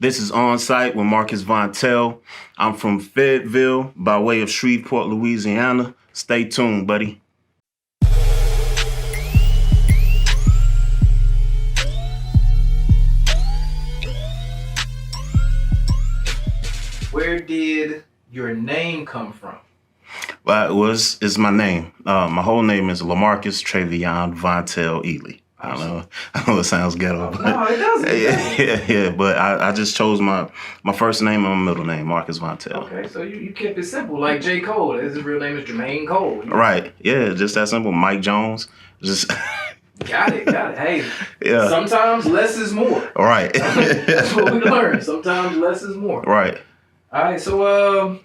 This is On Site with Marcus Vontell. I'm from Fayetteville by way of Shreveport, Louisiana. Stay tuned, buddy. Where did your name come from? Well, it's my name. My whole name is LaMarcus Travion Vontell Ely. I know it sounds ghetto, but no, it doesn't. yeah. But I just chose my first name and my middle name, Marcus Vontell. Okay, so you kept it simple, like J. Cole. His real name is Jermaine Cole. Right. Yeah, just that simple. Mike Jones. Just Got it. Hey, yeah. Sometimes less is more. Right. That's what we learned. Sometimes less is more. Right. All right. So,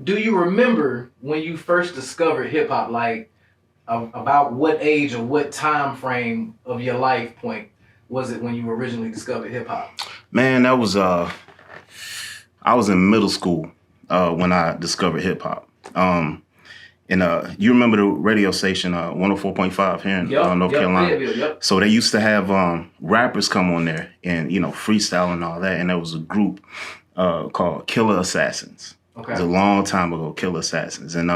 do you remember when you first discovered hip hop? Like, about what age or what time frame of your life point was it when you originally discovered hip hop? Man, that was I was in middle school when I discovered hip hop. You remember the radio station 104.5 here in North Carolina? Yep. So they used to have rappers come on there and freestyle and all that, and there was a group called Killer Assassins. Okay. It was a long time ago, Killer Assassins. And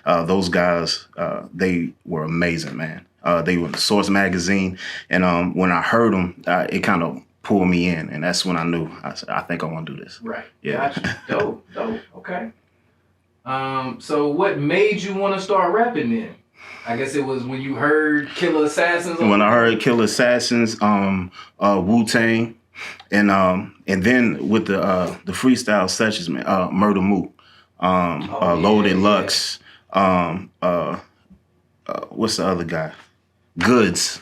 those guys, they were amazing, man. They were in Source magazine. And when I heard them, it kind of pulled me in. And that's when I knew, I said, I think I want to do this. Right. Yeah. Gotcha. Dope. Okay. So what made you want to start rapping then? I guess it was when you heard Killer Assassins? When I heard Killer Assassins, Wu-Tang. And then with the freestyle sessions, man, Murder Mook, Loaded Lux, what's the other guy? Goods.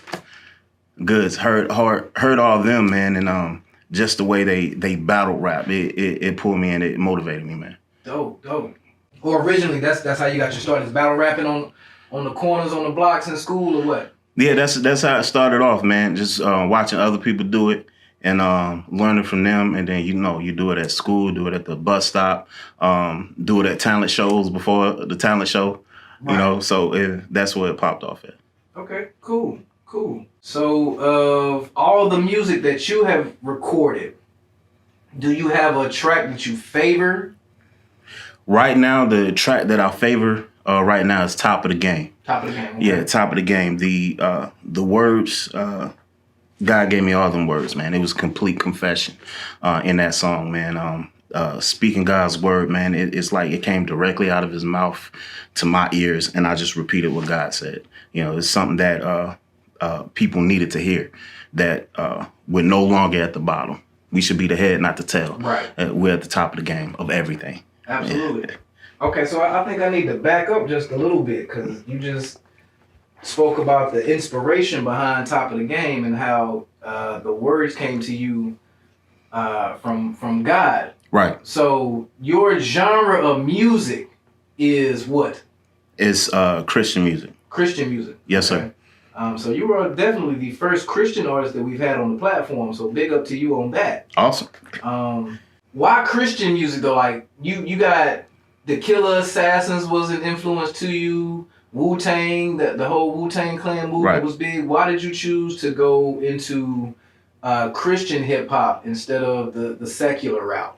Heard all of them, man, and just the way they battle rap, it pulled me in, it motivated me, man. Dope. Or originally, that's how you got your start, is battle rapping on the corners, on the blocks in school, or what? Yeah, that's how it started off, man. Just watching other people do it. And learning from them, and then you do it at school, do it at the bus stop, do it at talent shows before the talent show, right. So that's where it popped off at. Okay, cool. So of all the music that you have recorded, do you have a track that you favor? Right now, the track that I favor right now is Top of the Game. Top of the Game. Okay. Yeah, Top of the Game. The words. God gave me all them words, man. It was complete confession in that song, man. Speaking God's word, man, it's like it came directly out of his mouth to my ears, and I just repeated what God said. It's something that people needed to hear, that we're no longer at the bottom. We should be the head, not the tail. Right. We're at the top of the game of everything. Absolutely. Okay, so I think I need to back up just a little bit, because you just spoke about the inspiration behind Top of the Game and how the words came to you from God. Right. So your genre of music is what? It's Christian music. Christian music. Yes, okay. Sir. So you are definitely the first Christian artist that we've had on the platform. So big up to you on that. Awesome. Why Christian music though? Like you got the Killer Assassins was an influence to you. Wu-Tang, the whole Wu-Tang Clan movement was big. Why did you choose to go into Christian hip hop instead of the secular route?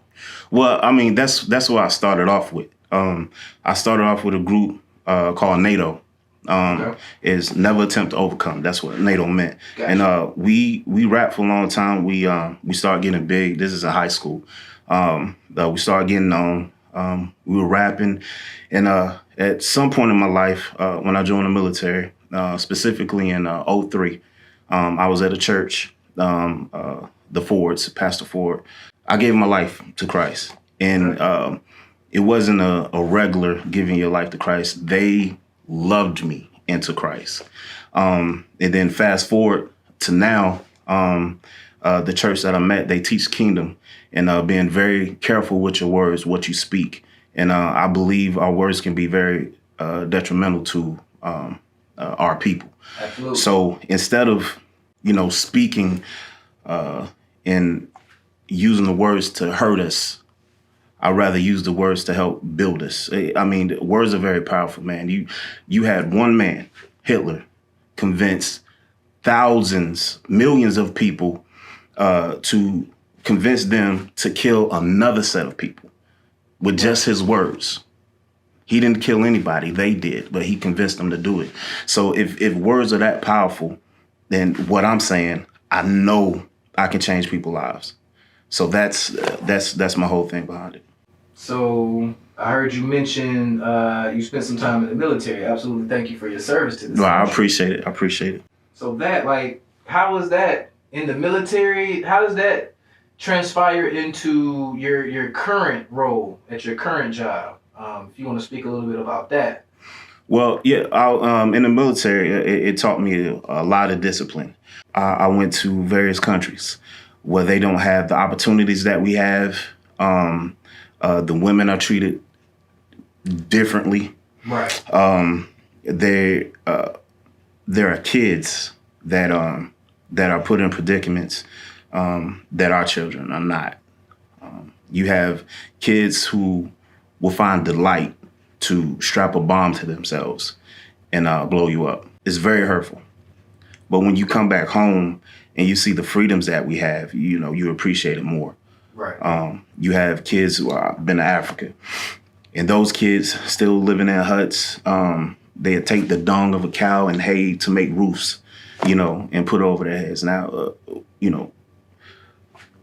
Well, I mean, that's what I started off with. I started off with a group called NATO. Is Never Attempt to Overcome. That's what NATO meant. Gotcha. And we rapped for a long time. We started getting big. This is in high school. We started getting on. We were rapping, and at some point in my life, when I joined the military, specifically in 2003, I was at a church, the Fords, Pastor Ford. I gave my life to Christ, and it wasn't a regular giving your life to Christ. They loved me into Christ. And then fast forward to now, the church that I'm at, they teach kingdom and being very careful with your words, what you speak. And I believe our words can be very detrimental to our people. Absolutely. So instead of, speaking and using the words to hurt us, I'd rather use the words to help build us. I mean, words are very powerful, man. You had one man, Hitler, convince thousands, millions of people to convinced them to kill another set of people with just his words. He didn't kill anybody. They did, but he convinced them to do it. So if words are that powerful, then what I'm saying, I know I can change people's lives. So that's my whole thing behind it. So I heard you mention you spent some time in the military. Absolutely, thank you for your service to this. No, I appreciate it. I appreciate it. So that, like, how was that in the military? How does that transpire into your current role at your current job? If you want to speak a little bit about that. Well, yeah, in the military, it taught me a lot of discipline. I went to various countries where they don't have the opportunities that we have. The women are treated differently. Right. There are kids that are put in predicaments that our children are not. You have kids who will find delight to strap a bomb to themselves and blow you up. It's very hurtful. But when you come back home and you see the freedoms that we have, you appreciate it more. Right. You have kids who have been to Africa, and those kids still living in huts. They take the dung of a cow and hay to make roofs, and put it over their heads. Now,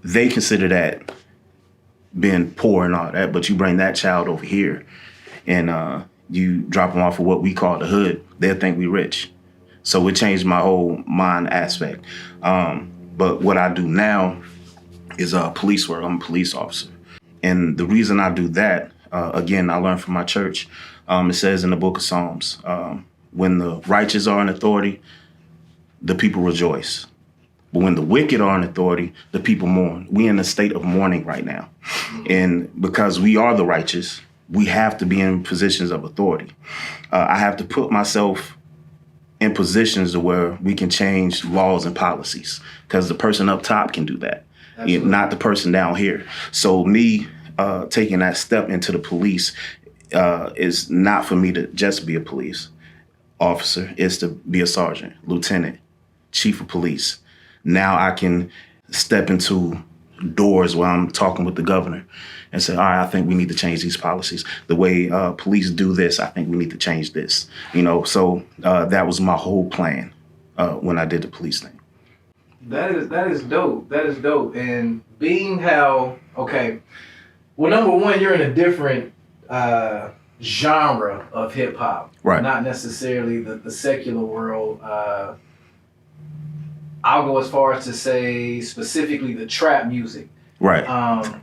they consider that being poor and all that, but you bring that child over here and you drop them off of what we call the hood, they'll think we rich. So it changed my whole mind aspect. But what I do now is police work. I'm a police officer. And the reason I do that, again, I learned from my church. It says in the book of Psalms, when the righteous are in authority, the people rejoice. But when the wicked are in authority, the people mourn. We're in a state of mourning right now. And because we are the righteous, we have to be in positions of authority. I have to put myself in positions to where we can change laws and policies, because the person up top can do that, not the person down here. So me taking that step into the police is not for me to just be a police officer. It's to be a sergeant, lieutenant, chief of police. Now I can step into doors where I'm talking with the governor and say, all right, I think we need to change these policies. The way police do this, I think we need to change this. So that was my whole plan when I did the police thing. That is dope. That is dope. And being how, okay, well, number one, you're in a different genre of hip hop. Right. Not necessarily the secular world. I'll go as far as to say specifically the trap music. Right.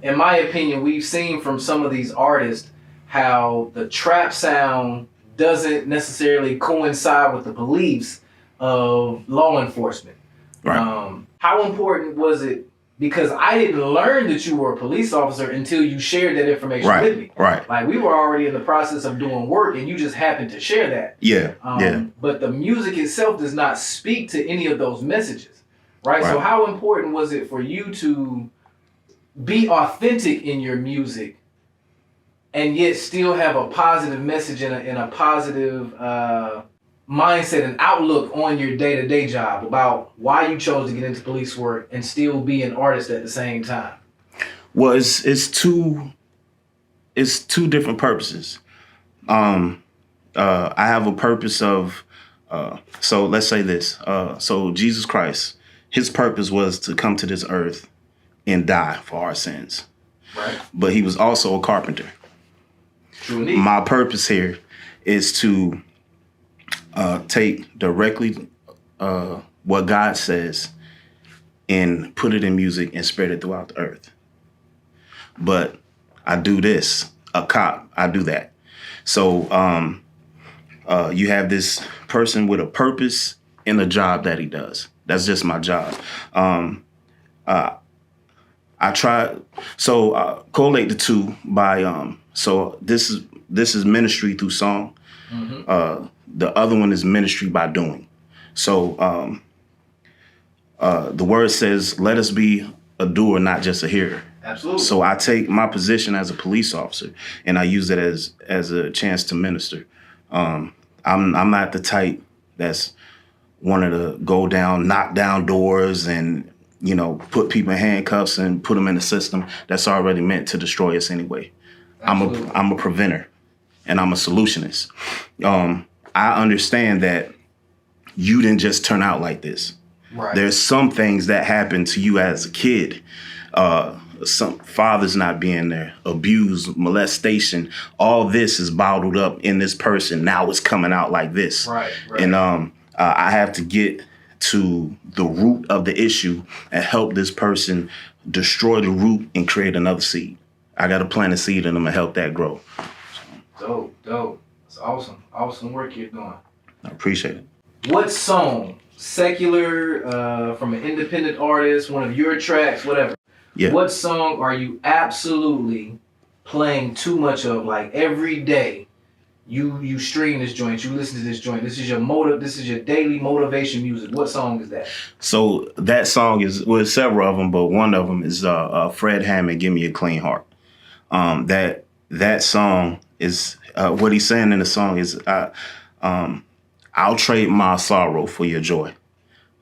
In my opinion, we've seen from some of these artists how the trap sound doesn't necessarily coincide with the beliefs of law enforcement. Right. How important was it? Because I didn't learn that you were a police officer until you shared that information with me. Right. Like, we were already in the process of doing work and you just happened to share that. Yeah. But the music itself does not speak to any of those messages. Right? So how important was it for you to be authentic in your music and yet still have a positive message and a positive mindset and outlook on your day-to-day job about why you chose to get into police work and still be an artist at the same time? Well, it's two different purposes. I have a purpose of so let's say this. So Jesus Christ, his purpose was to come to this earth and die for our sins. Right. But he was also a carpenter. True indeed. My purpose here is to take directly what God says and put it in music and spread it throughout the earth. But I do this, a cop, I do that. So you have this person with a purpose in the job that he does. That's just my job. I try, so correlate the two by, so this is ministry through song. Mm-hmm. The other one is ministry by doing. So the word says, let us be a doer, not just a hearer. Absolutely. So I take my position as a police officer and I use it as a chance to minister. I'm not the type that's wanted to go down, knock down doors and, put people in handcuffs and put them in a system that's already meant to destroy us anyway. Absolutely. I'm a preventer, and I'm a solutionist. I understand that you didn't just turn out like this. Right. There's some things that happened to you as a kid. Some fathers not being there, abuse, molestation. All this is bottled up in this person. Now it's coming out like this. Right. And I have to get to the root of the issue and help this person destroy the root and create another seed. I got to plant a seed in them and help that grow. Dope. It's awesome. Awesome work you're doing. I appreciate it. What song, secular, from an independent artist, one of your tracks, whatever. Yeah. What song are you absolutely playing too much of? Like every day, you stream this joint, you listen to this joint. This is your daily motivation music. What song is that? So that song is several of them, but one of them is Fred Hammond, "Give Me a Clean Heart." That song is what he's saying in the song is I'll trade my sorrow for your joy.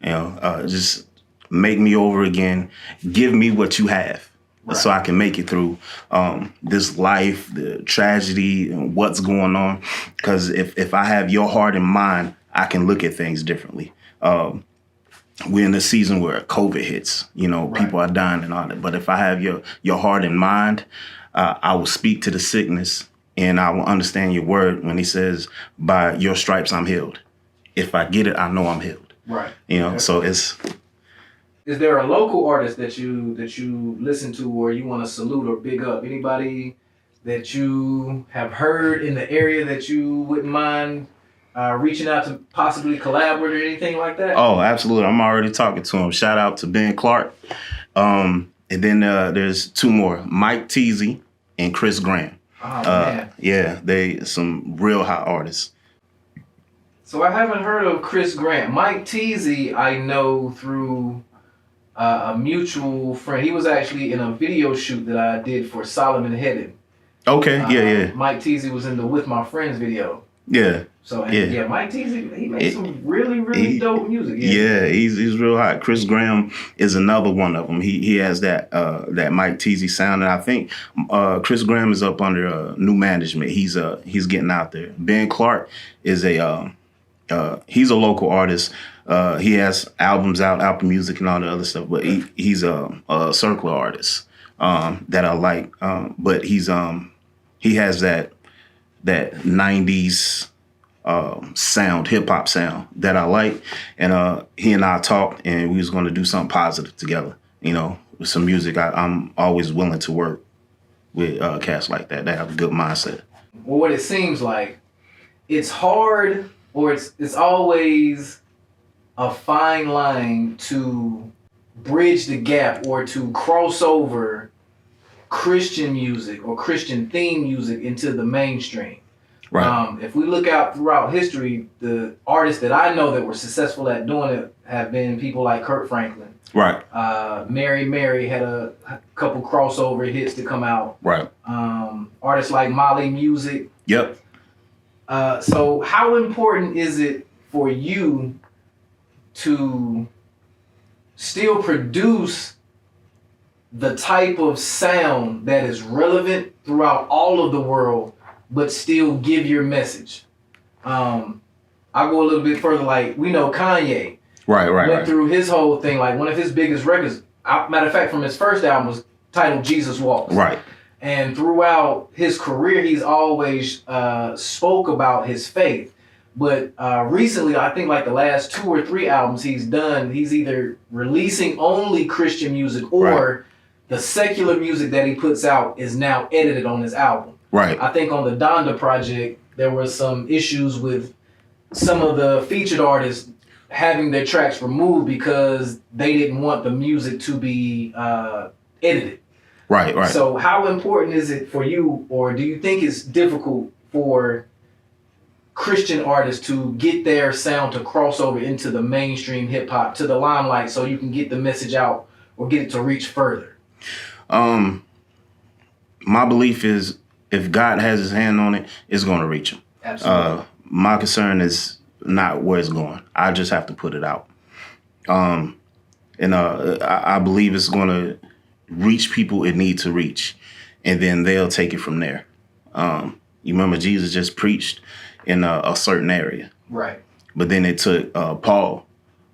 Just make me over again. Give me what you have. Right. So I can make it through this life, the tragedy, and what's going on. Because if I have your heart and mind, I can look at things differently. We're in a season where COVID hits. Right. People are dying and all that. But if I have your heart and mind, I will speak to the sickness, and I will understand your word when he says, "By your stripes I'm healed." If I get it, I know I'm healed. Right. So it's. Is there a local artist that you listen to or you want to salute or big up? Anybody that you have heard in the area that you wouldn't mind reaching out to possibly collab with or anything like that? Oh, absolutely. I'm already talking to him. Shout out to Ben Clark. And then there's two more, Mike Teasy and Chris Graham. Oh, man. Yeah, they some real hot artists. So I haven't heard of Chris Graham. Mike Teasy I know through a mutual friend. He was actually in a video shoot that I did for Solomon Headed. Okay, yeah. Mike Teasy was in the With My Friends video. Yeah. So Mike Teasy, he made some really dope music. Yeah, he's real hot. Chris Graham is another one of them. He has that Mike Teasy sound, and I think Chris Graham is up under new management. He's getting out there. Ben Clark is he's a local artist. He has albums out, Apple Music and all the other stuff, but he's a circular artist that I like. But he has that 90s sound, hip hop sound that I like. And he and I talked, and we was going to do something positive together. With some music. I'm always willing to work with cats like that have a good mindset. Well, what it seems like, it's hard, or it's always a fine line to bridge the gap or to cross over Christian music or Christian theme music into the mainstream. Right. If we look out throughout history, the artists that I know that were successful at doing it have been people like Kirk Franklin. Right. Mary had a couple crossover hits to come out. Right. Artists like Molly Music. Yep. So how important is it for you to still produce the type of sound that is relevant throughout all of the world, but still give your message? I'll go a little bit further. Like, we know Kanye went through his whole thing. Like, one of his biggest records, matter of fact, from his first album was titled Jesus Walks. Right. And throughout his career, he's always spoke about his faith. But recently, I think like the last 2 or 3 albums he's done, he's either releasing only Christian music or the secular music that he puts out is now edited on his album. Right. I think on the Donda project, there were some issues with some of the featured artists having their tracks removed because they didn't want the music to be edited. Right. So how important is it for you, or do you think it's difficult for Christian artists to get their sound to cross over into the mainstream hip hop, to the limelight, so you can get the message out or get it to reach further? My belief is if God has his hand on it, it's going to reach him. Absolutely. My concern is not where it's going. I just have to put it out. And I believe it's going to reach people it needs to reach, and then they'll take it from there. You remember Jesus just preached in a certain area. Right. But then it took Paul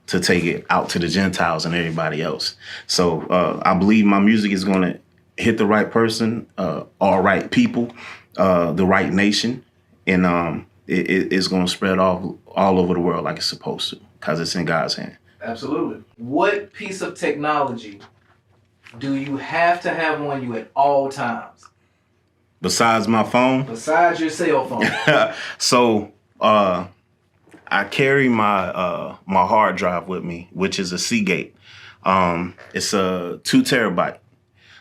to take it out to the Gentiles and everybody else. So I believe my music is going to hit the right person, all right people, the right nation, and it's going to spread all over the world like it's supposed to, because it's in God's hand. Absolutely. What piece of technology do you have to have on you at all times? Besides my phone? Besides your cell phone. So I carry my my hard drive with me, which is a Seagate. It's a 2 terabyte.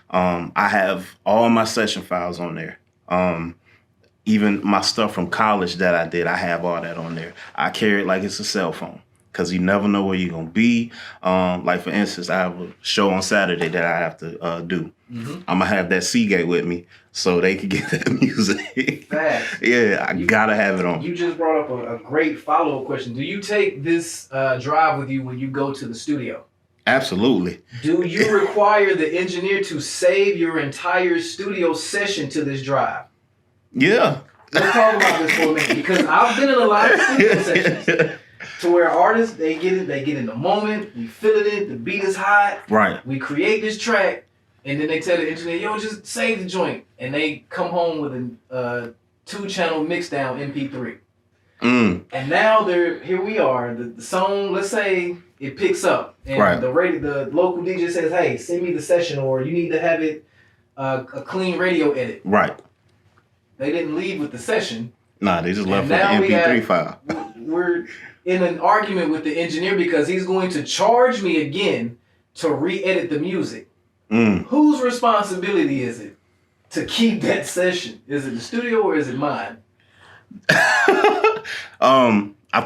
I have all my session files on there. Even my stuff from college that I did, I have all that on there. I carry it like it's a cell phone, because you never know where you're going to be. Like, for instance, I have a show on Saturday that I have to do. Mm-hmm. I'm going to have that Seagate with me so they can get that music. Facts. Yeah, I got to have it on. You just brought up a great follow-up question. Do you take this drive with you when you go to the studio? Absolutely. Do you require the engineer to save your entire studio session to this drive? Yeah. Let's talk about this for a minute, because I've been in a lot of studio sessions to where artists, they get in the moment, we feel it, the beat is hot, right? We create this track, and then they tell the engineer, yo, just save the joint, and they come home with a 2-channel mix down MP3. And now here we are, the song, let's say it picks up, and right. the local DJ says, hey, send me the session, or you need to have it a clean radio edit. Right. They didn't leave with the session. Nah, they just left with the MP3 file. We're in an argument with the engineer because he's going to charge me again to re-edit the music. Whose responsibility is it to keep that session? Is it the studio or is it mine? I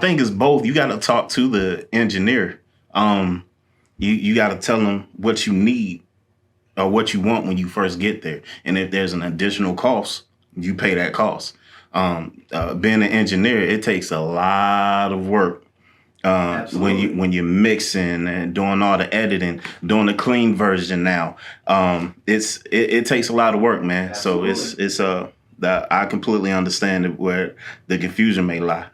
think it's both. You got to talk to the engineer. You got to tell them what you need or what you want when you first get there. And if there's an additional cost, you pay that cost. Being an engineer, it takes a lot of work when you're mixing and doing all the editing, doing the clean version now. It takes a lot of work, man. Absolutely. So it's I completely understand where the confusion may lie,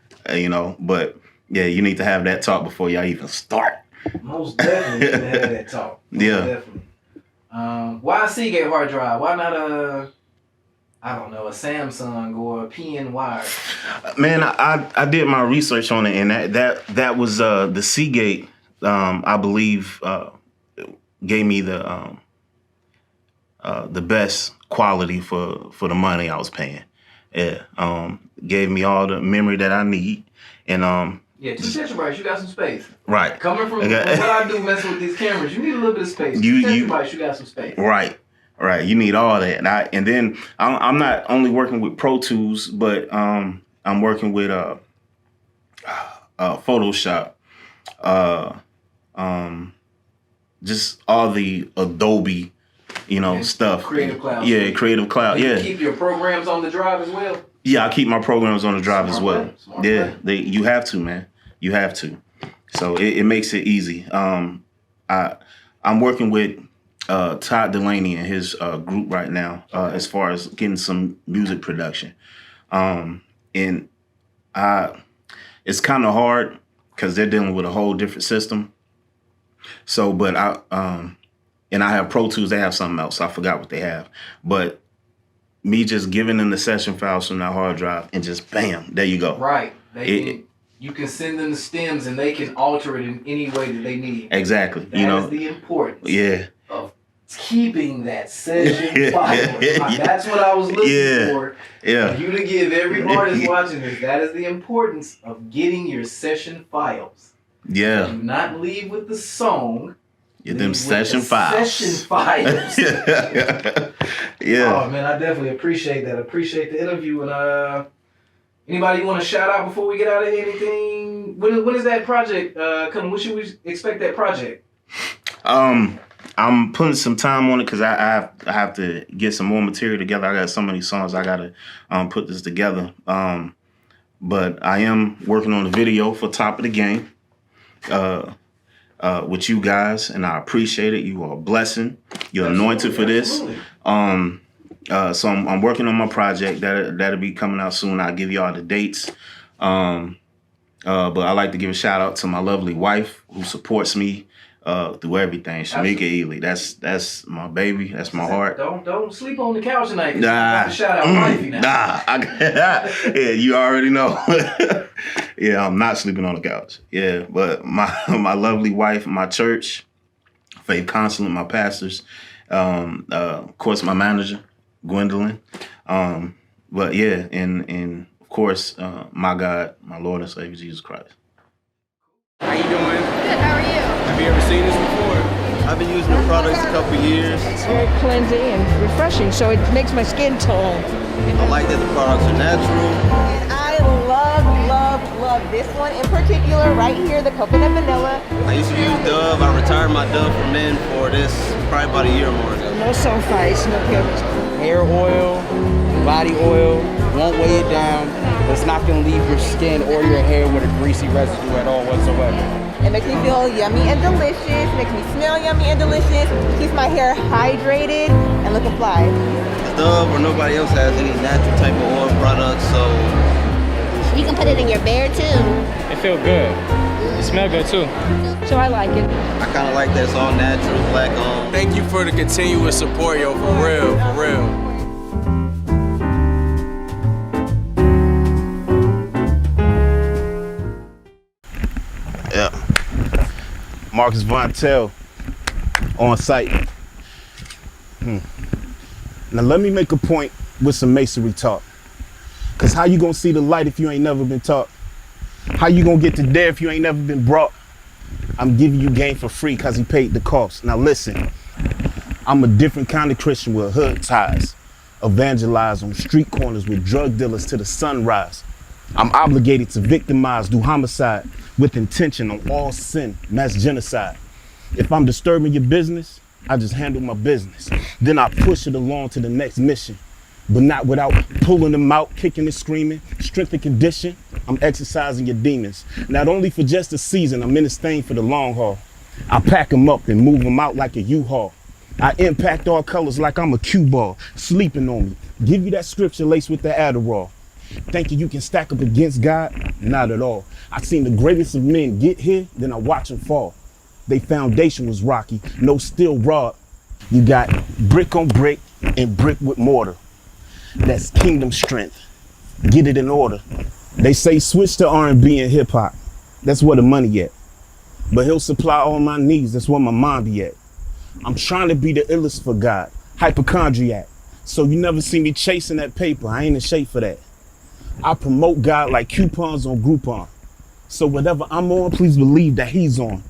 but yeah, you need to have that talk before y'all even start. Most definitely need to have that talk. Most definitely. Why a Seagate hard drive? Why not a Samsung or a PNY? Man, I did my research on it, and that was the Seagate. I believe gave me the best quality for the money I was paying. Yeah, gave me all the memory that I need, and 2 terabytes, you got some space. Right. Coming from what I do messing with these cameras, you need a little bit of space. 2 terabytes, you got some space. Right. Right, you need all that, and then I'm not only working with Pro Tools, but I'm working with Photoshop, just all the Adobe, stuff. Creative Cloud. Yeah, Creative Cloud. You keep your programs on the drive as well. Yeah, I keep my programs on the drive as well. Smart play. You have to, man. You have to. So it makes it easy. I'm working with Todd Delaney and his group right now, as far as getting some music production. And it's kind of hard because they're dealing with a whole different system. So, but I have Pro Tools, they have something else. I forgot what they have. But me just giving them the session files from that hard drive and just bam, there you go. Right. You can send them the stems and they can alter it in any way that they need. Exactly. That is the importance. Yeah. Of keeping that session file. That's what I was looking for. Yeah. For you to give every artist watching this. That is the importance of getting your session files. Yeah. Do not leave with the song. Get them session files. Session files. Yeah. Oh man, I definitely appreciate that. Appreciate the interview. And anybody want to shout out before we get out of here? Anything? When is that project coming? When should we expect that project? I'm putting some time on it because I have to get some more material together. I got so many songs I gotta put this together. But I am working on a video for Top of the Game. with you guys, and I appreciate it. You are a blessing. You're anointed for this. So I'm working on my project that'll be coming out soon. I'll give y'all the dates. But I like to give a shout out to my lovely wife who supports me through everything. Shamika Ely, that's my baby. That's my heart. Don't sleep on the couch tonight. Nah, shout out wifey now. Yeah, you already know. Yeah, I'm not sleeping on the couch. Yeah, but my lovely wife, my church, faith consulate, my pastors, of course my manager, Gwendolyn. But yeah, and of course my God, my Lord and Savior Jesus Christ. How you doing? Good, how are you? Have you ever seen this before? I've been using the products a couple years. It's very cleansing and refreshing, so it makes my skin tone. I like that the products are natural. And I love this one in particular, right here, the coconut vanilla. I used to use Dove. I retired my Dove for men for this probably about a year or more ago. No sulfites, no chemicals. Hair oil, body oil, won't weigh it down. It's not going to leave your skin or your hair with a greasy residue at all whatsoever. It makes me feel yummy and delicious, makes me smell yummy and delicious, keeps my hair hydrated and looking fly. Dove or nobody else has any natural type of oil products, so you can put it in your beard too. It feels good. It smells good too. So I like it. I kind of like that it's all natural, black owned. Thank you for the continuous support, yo, for real, for real. Yeah. Marcus Vontell on site. Now let me make a point with some masonry talk. Cause how you gonna see the light if you ain't never been taught? How you gonna get to there if you ain't never been brought? I'm giving you game for free cause he paid the cost. Now listen, I'm a different kind of Christian with hood ties. Evangelize on street corners with drug dealers to the sunrise. I'm obligated to victimize, do homicide with intention on all sin, mass genocide. If I'm disturbing your business, I just handle my business. Then I push it along to the next mission, but not without pulling them out, kicking and screaming. Strength and condition, I'm exercising your demons. Not only for just a season, I'm in this thing for the long haul. I pack them up and move them out like a U-Haul. I impact all colors like I'm a cue ball, sleeping on me. Give you that scripture laced with the Adderall. Thinking you can stack up against God? Not at all. I seen the greatest of men get here, then I watch them fall. They foundation was rocky, no steel rod. You got brick on brick and brick with mortar. That's kingdom strength. Get it in order. They say switch to R&B and hip hop. That's where the money at. But he'll supply all my needs. That's where my mind be at. I'm trying to be the illest for God. Hypochondriac. So you never see me chasing that paper. I ain't in shape for that. I promote God like coupons on Groupon. So whatever I'm on, please believe that he's on.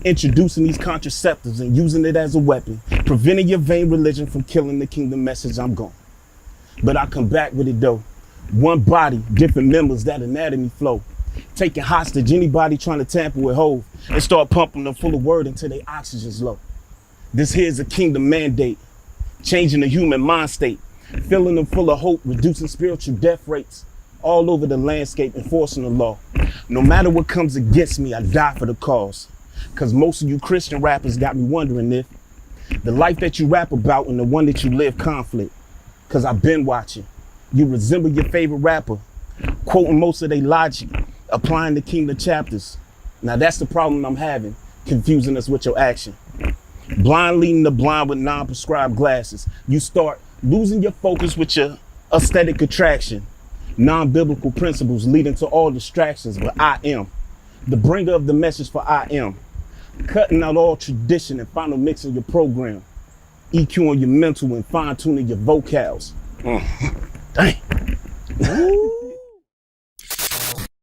Introducing these contraceptives and using it as a weapon. Preventing your vain religion from killing the kingdom message, I'm gone. But I come back with it though. One body, different members, that anatomy flow. Taking hostage anybody trying to tamper with Hove and start pumping them full of word until their oxygen's low. This here's a kingdom mandate. Changing the human mind state. Filling them full of hope, reducing spiritual death rates. All over the landscape, enforcing the law. No matter what comes against me, I die for the cause. Cause most of you Christian rappers got me wondering if the life that you rap about and the one that you live conflict. Cause I've been watching. You resemble your favorite rapper, quoting most of their logic, applying the kingdom chapters. Now that's the problem I'm having, confusing us with your action. Blind leading the blind with non-prescribed glasses. You start losing your focus with your aesthetic attraction. Non-biblical principles leading to all distractions, but I am the bringer of the message for I am. Cutting out all tradition and final mixing your program. EQing your mental and fine-tuning your vocals. Dang. Ooh.